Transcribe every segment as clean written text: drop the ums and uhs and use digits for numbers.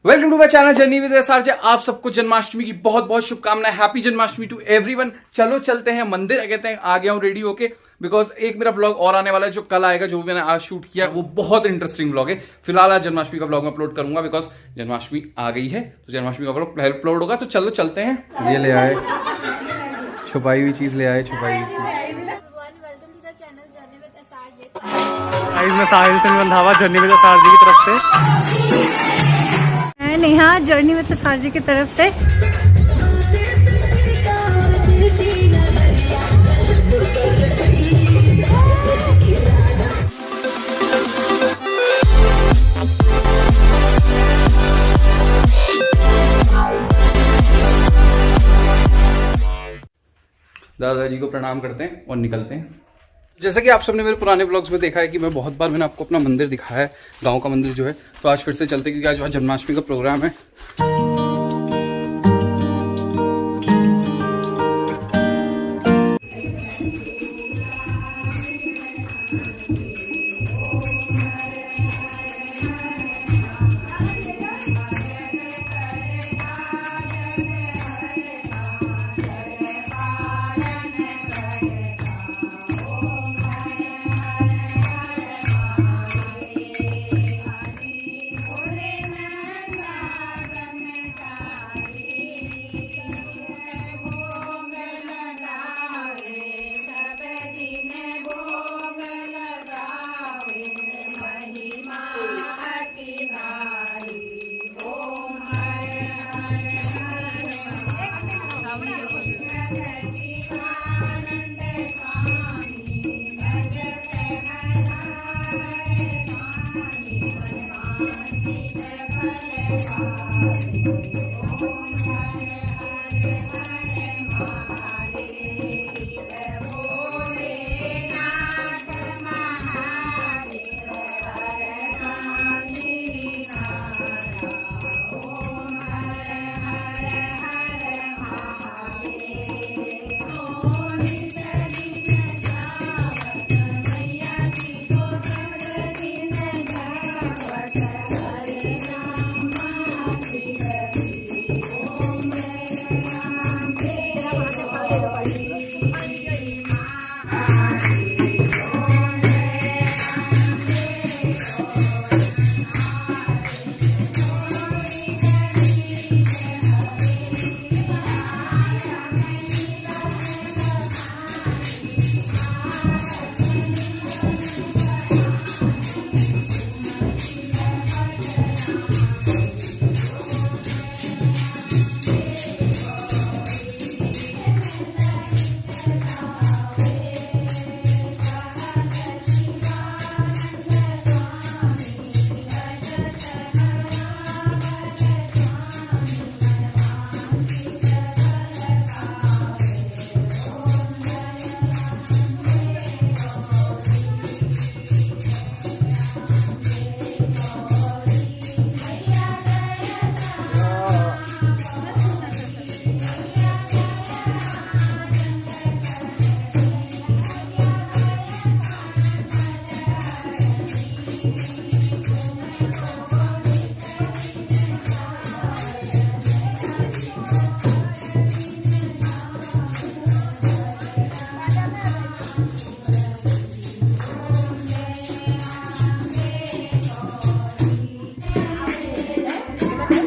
Welcome to my channel journey with SRJ. आप सबको जन्माष्टमी की बहुत बहुत शुभकामनाएं। Happy Janmashtami to everyone. चलो चलते हैं मंदिर। कहते हैं आ गया हूँ रेडी होके, बिकॉज एक मेरा व्लॉग और आने वाला है जो कल आएगा, जो मैंने आज शूट किया वो बहुत इंटरेस्टिंग व्लॉग है। फिलहाल आज जन्माष्टमी का व्लॉग अपलोड करूंगा बिकॉज जन्माष्टमी आ गई है, तो जन्माष्टमी का व्लॉग पहले अपलोड होगा। तो चलो चलते हैं। ये ले आए छुपाई हुई चीज, ले आए छुपाई हुई चीज। मैं साहिल से रंधावा जर्नी विद एसआरजे की तरफ से। मैं नेहा जर्नी विद एसआरजे की तरफ से। दादाजी को प्रणाम करते हैं और निकलते हैं। जैसा कि आप सबने मेरे पुराने ब्लॉग्स में देखा है कि मैं बहुत बार मैंने आपको अपना मंदिर दिखाया है, गांव का मंदिर जो है। तो आज फिर से चलते क्योंकि आज वहाँ जन्माष्टमी का प्रोग्राम है।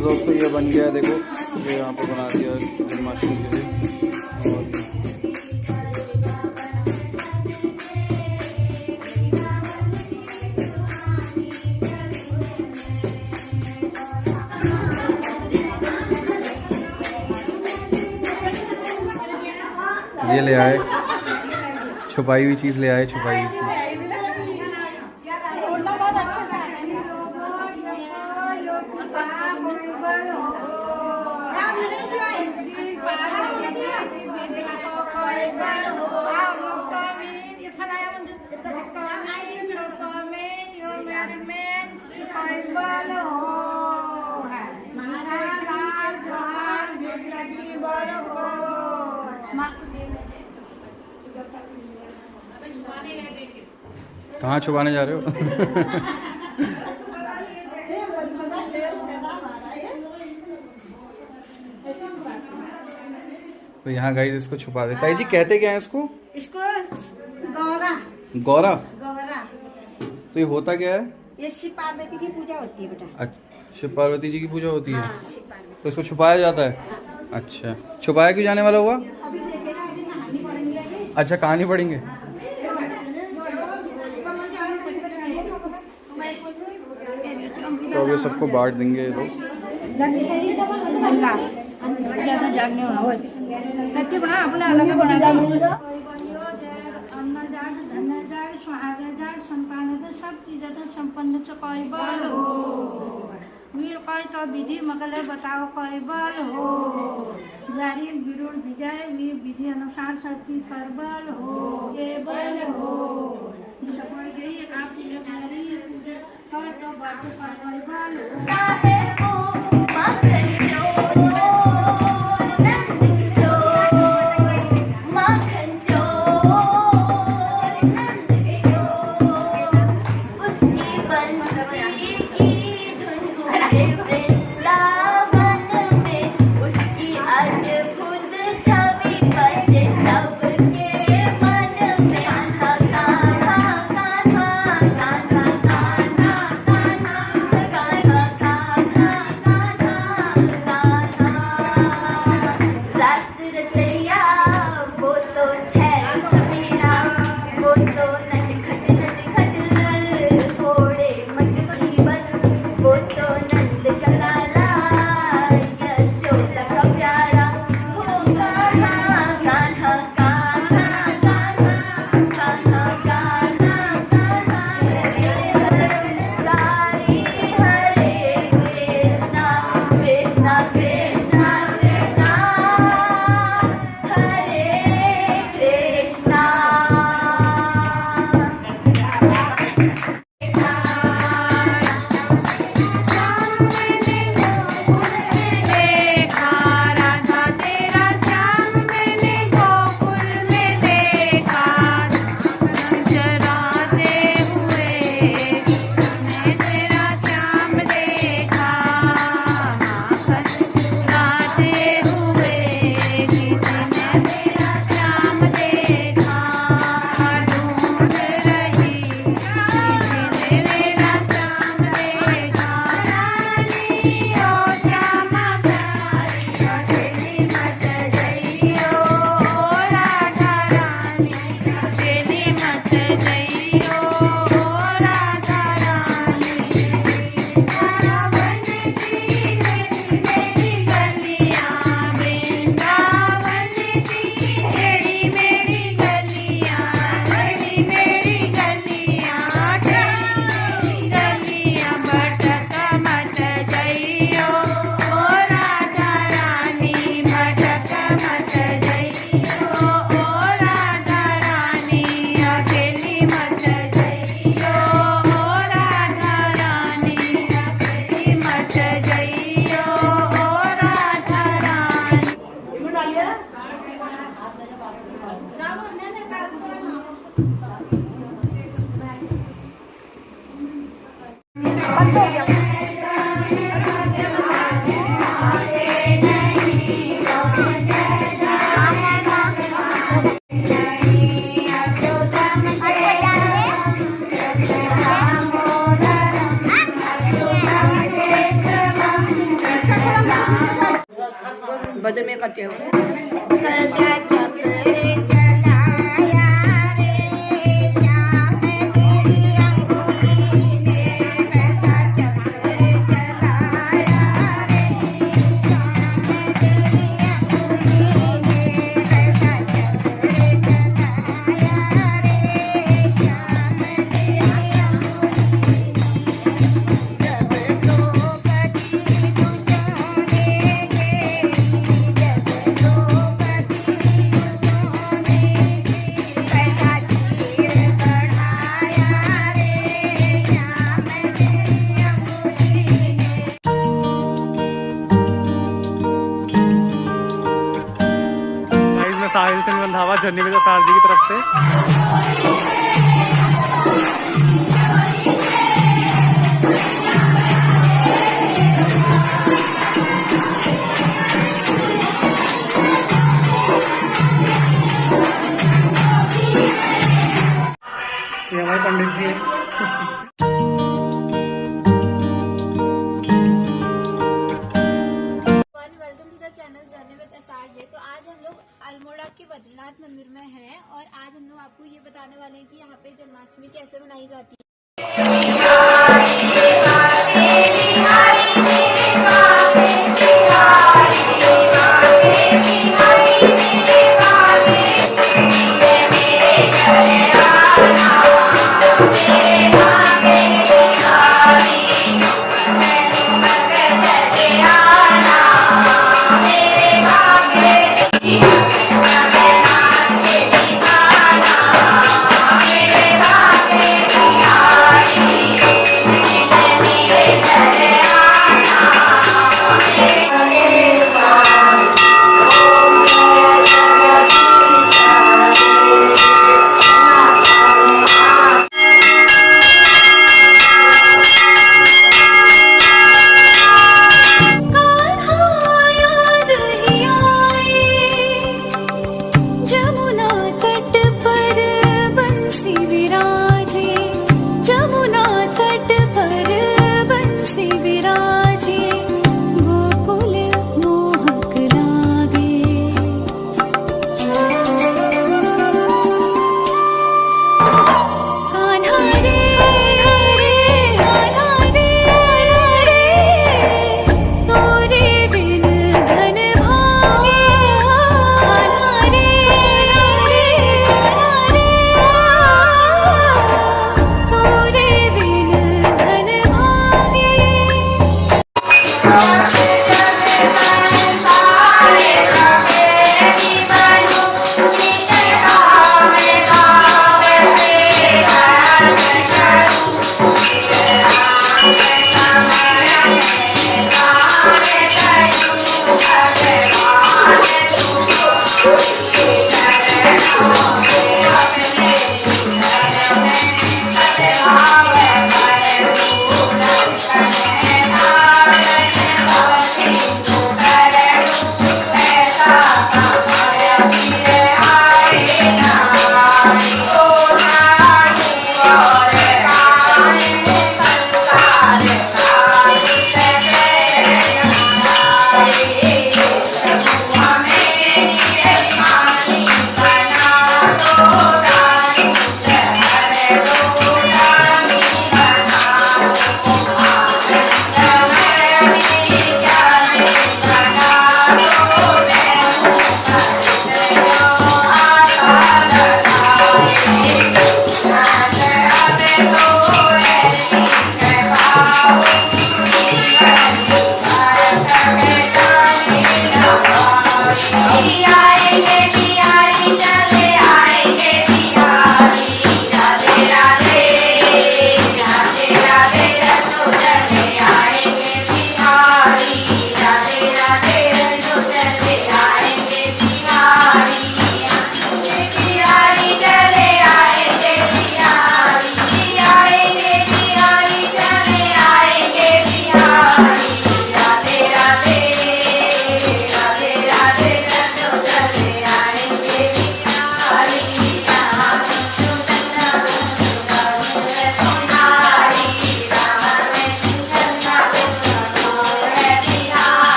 दोस्तों ये बन गया, देखो ये यहाँ पर बना दिया जन्माष्टमी के लिए। ये ले आए छुपाई हुई चीज, ले आए छुपाई हुई चीज। कहाँ छुपाने जा रहे हो? तो यहाँ गाइस इसको छुपा देता है जी। कहते क्या है इसको? इसको गौरा गौरा। गौरा तो ये होता क्या है? ये शिव पार्वती की पूजा होती है बेटा। अच्छा, शिव पार्वती जी की पूजा होती है। हाँ, शिव पार्वती। तो इसको छुपाया जाता है। अच्छा, छुपाया क्यों जाने वाला हुआ? अभी देखेगा, अभी कहानी पढ़ेंगे अभी। अच्छा, कहानी पढ़ेंगे। तो अभी सबको बांट देंगे ये लोग। ज्यादा जागने वाला नक्की बना अपने अलग बना अन्न जाग धन जाग सुहाग जाग संतान सब चीज संपन्न कोई बल हो वीर कोई तो विधि मगल बताओ कोई बल हो जारी विरुद्ध विजय वीर विधि अनुसार शक्ति कर बल हो ये बल हो सफल गई आप तो बात पर कोई बल हो भजन में करते हो। Sahil Singh Randhawa journey with sir ji की तरफ से। ये हमारे पंडित जी हैं। Welcome to the channel journey with SRJ. तो आज हम लोग अल्मोड़ा के बद्रीनाथ मंदिर में हैं और आज हम लोग आपको ये बताने वाले हैं कि यहाँ पे जन्माष्टमी कैसे मनाई जाती है।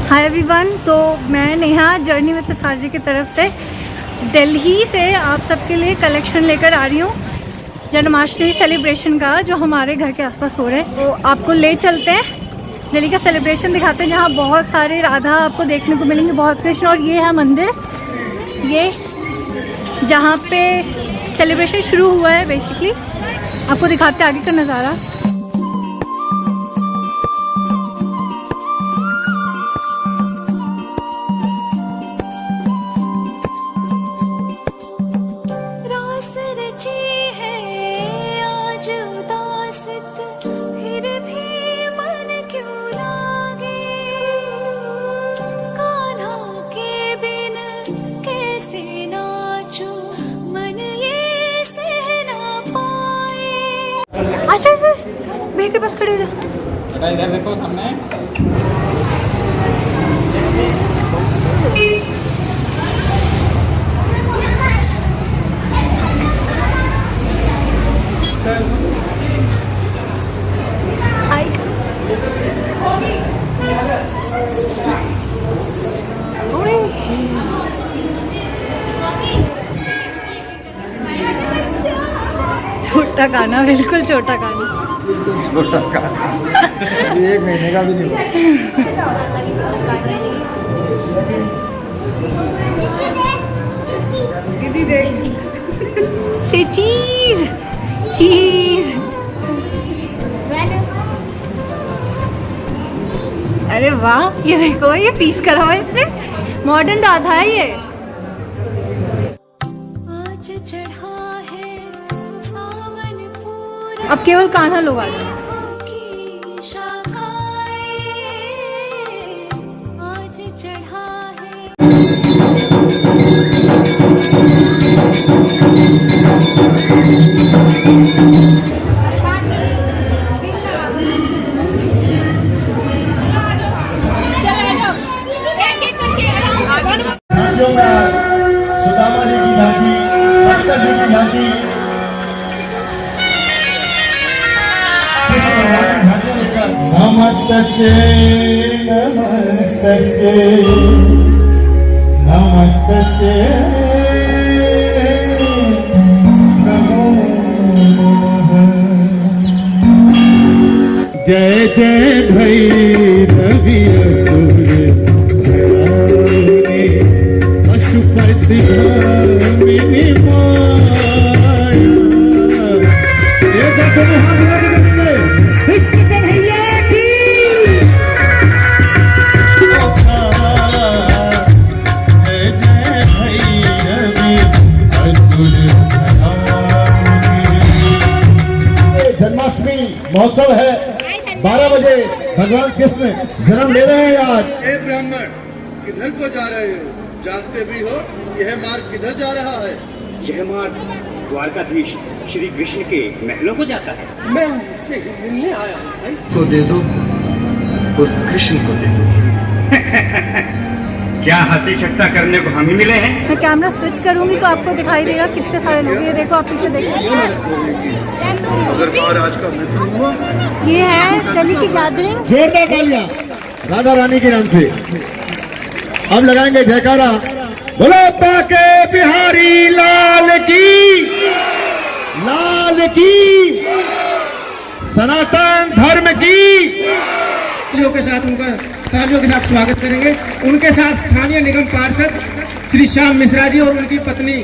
हाय एवरीवन, तो मैं नेहा जर्नी विद एसआरजे की तरफ से दिल्ली से आप सबके लिए कलेक्शन लेकर आ रही हूँ। जन्माष्टमी सेलिब्रेशन का जो हमारे घर के आसपास हो रहे हैं, तो आपको ले चलते हैं, दिल्ली का सेलिब्रेशन दिखाते हैं, जहाँ बहुत सारे राधा आपको देखने को मिलेंगे, बहुत कृष्ण। और ये है मंदिर, ये जहाँ पे सेलिब्रेशन शुरू हुआ है बेसिकली। आपको दिखाते हैं आगे का नज़ारा। अच्छा भैया के पास खड़े हो जाओ। इधर देखो सामने। छोटा गाना, बिल्कुल छोटा गाना, छोटा गाना 1 महीने का भी नहीं हुआ। दीदी देख से चीज अरे वाह, ये देखो, ये पीस करा हुआ है इसने, मॉडर्न राधा है ये। अब केवल कान्हा लोग आ जाए। सुदामा जी की झांकी, शंकर जी की झांकी, नमस्ते नमस्ते नमस्ते नमो जय जय भैरवी असुर पशुपति भामिनी माया। ये देखो कृष्ण कन्हैया की जय जय भैरवी असुर। जन्माष्टमी महोत्सव है, 12 बजे भगवान कृष्ण जन्म ले रहे हैं आज। ए ब्राह्मण, किधर को जा रहे हो? जानते भी हो यह मार्ग किधर जा रहा है? यह मार्ग द्वारकाधीश श्री कृष्ण के महलों को जाता है। मैं उससे मिलने आया हूँ। को दे दो, उस कृष्ण को दे दो। क्या हंसी ठट्टा करने को हम ही मिले हैं? मैं कैमरा स्विच करूंगी तो आपको दिखाई देगा कितने सारे लोग। ये देखो, आप पीछे देख सकते हैं, अगर महाराज का मित्र हुआ, ये है दिल्ली की गैदरिंग। जोरदार तालियां राधा रानी के नाम से। अब लगाएंगे जयकारा, बोलो बाके बिहारी लाल की, सनातन धर्म की। के साथ उनका तालियों के साथ स्वागत करेंगे। उनके साथ स्थानीय निगम पार्षद श्री श्याम मिश्रा जी और उनकी पत्नी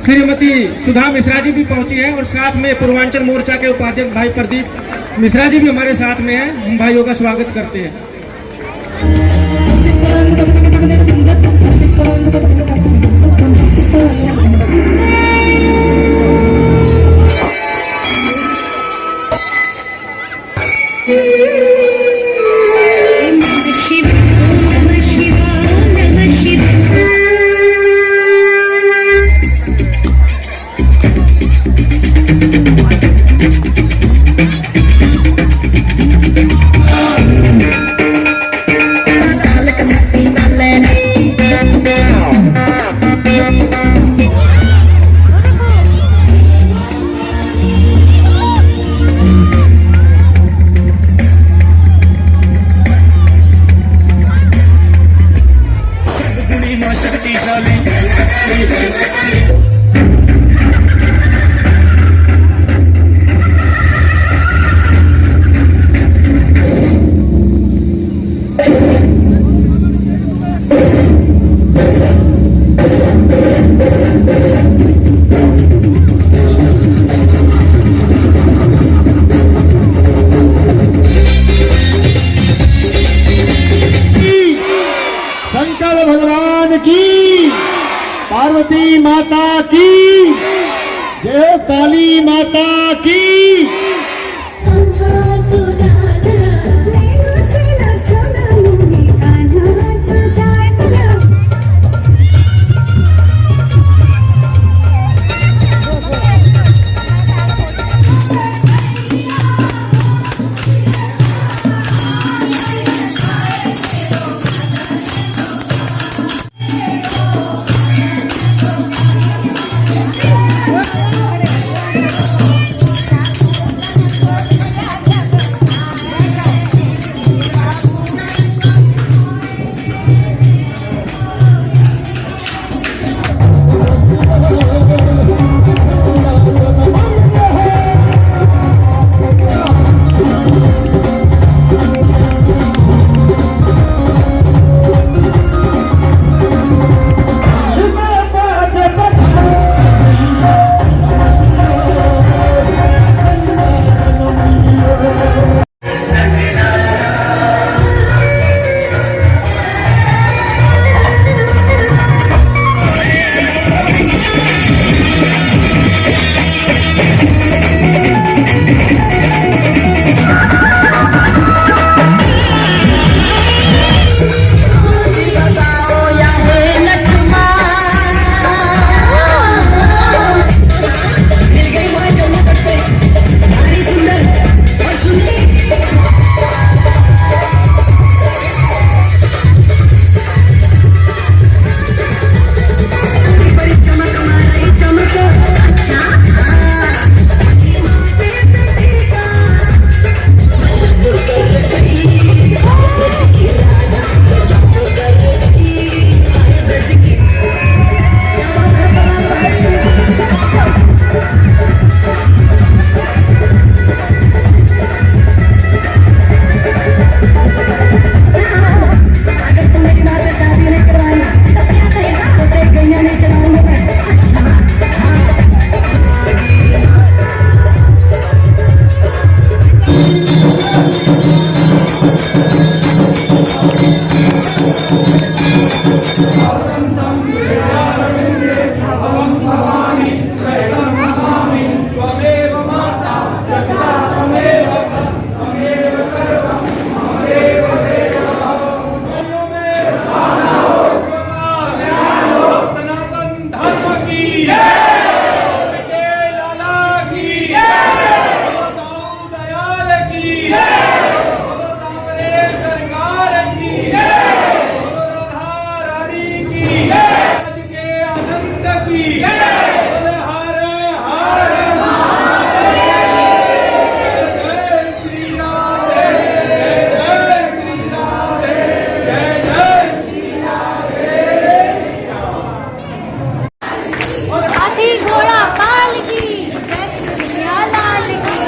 श्रीमती सुधा मिश्रा जी भी पहुंची हैं, और साथ में पूर्वांचल मोर्चा के उपाध्यक्ष भाई प्रदीप मिश्रा जी भी हमारे साथ में हैं। हम भाइयों का स्वागत करते हैं। माता की जय हो, काली माता की। घोड़ा काल की लाल की